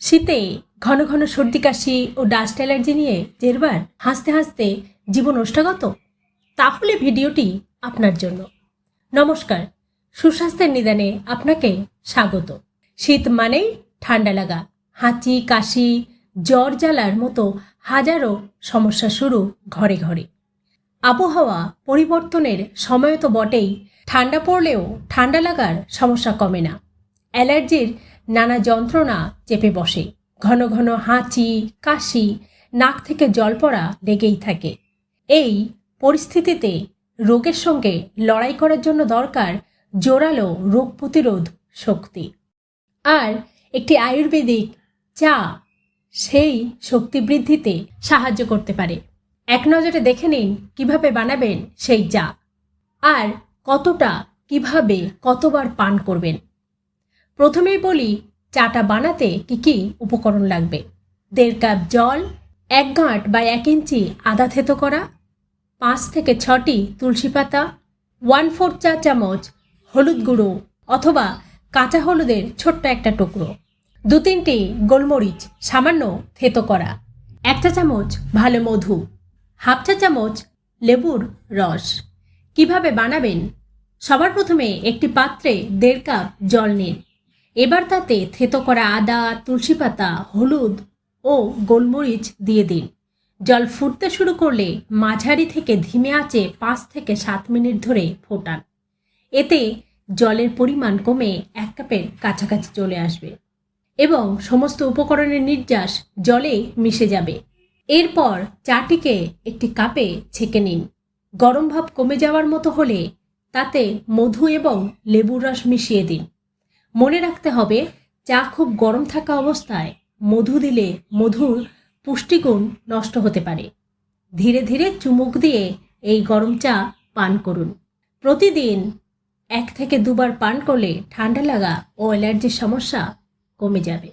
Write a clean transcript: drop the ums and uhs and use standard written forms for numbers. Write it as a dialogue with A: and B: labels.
A: শীতে ঘন ঘন সর্দি কাশি ও ডাস্ট অ্যালার্জি নিয়ে জেরবার হাসতে হাসতে জীবন ওষ্ঠাগত? তাহলে ভিডিওটি আপনার জন্য। নমস্কার, সুস্বাস্থ্যের নিদানে আপনাকে স্বাগত। শীত মানেই ঠান্ডা লাগা, হাঁচি, কাশি, জ্বর জ্বালার মতো হাজারো সমস্যা শুরু ঘরে ঘরে। আবহাওয়া পরিবর্তনের সময় তো বটেই, ঠান্ডা পড়লেও ঠান্ডা লাগার সমস্যা কমে না। অ্যালার্জির নানা যন্ত্রণা চেপে বসে, ঘন ঘন হাঁচি, কাশি, নাক থেকে জল পড়া লেগেই থাকে। এই পরিস্থিতিতে রোগের সঙ্গে লড়াই করার জন্য দরকার জোরালো রোগ প্রতিরোধ শক্তি। আর একটি আয়ুর্বেদিক চা সেই শক্তি বৃদ্ধিতে সাহায্য করতে পারে। এক নজরে দেখে নিন কিভাবে বানাবেন সেই চা, আর কতটা, কিভাবে, কতবার পান করবেন। প্রথমেই বলি চাটা বানাতে কি কি উপকরণ লাগবে। 1.5 কাপ জল, 1 গাঁট বা 1 ইঞ্চি আদা থেতো করা, 5 থেকে 6টি তুলসী পাতা, 1/4 চা চামচ হলুদ গুঁড়ো অথবা কাঁচা হলুদের ছোট্ট একটা টুকরো, 2-3টি গোলমরিচ সামান্য থেতো করা, 1 চা চামচ ভালো মধু, 1/2 চা চামচ লেবুর রস। কিভাবে বানাবেন? সবার প্রথমে একটি পাত্রে 1.5 কাপ জল নিন। এবার তাতে থেতো করা আদা, তুলসী পাতা, হলুদ ও গোলমরিচ দিয়ে দিন। জল ফুটতে শুরু করলে মাঝারি থেকে ধিমে আঁচে 5 থেকে 7 মিনিট ধরে ফোটান। এতে জলের পরিমাণ কমে 1 কাপের কাছাকাছি চলে আসবে এবং সমস্ত উপকরণের নির্যাস জলে মিশে যাবে। এরপর চাটিকে একটি কাপে ছেঁকে নিন। গরম ভাব কমে যাওয়ার মতো হলে তাতে মধু এবং লেবুর রস মিশিয়ে দিন। মনে রাখতে হবে, চা খুব গরম থাকা অবস্থায় মধু দিলে মধুর পুষ্টিগুণ নষ্ট হতে পারে। ধীরে ধীরে চুমুক দিয়ে এই গরম চা পান করুন। প্রতিদিন 1 থেকে 2 বার পান করলে ঠান্ডা লাগা ও অ্যালার্জির সমস্যা কমে যাবে।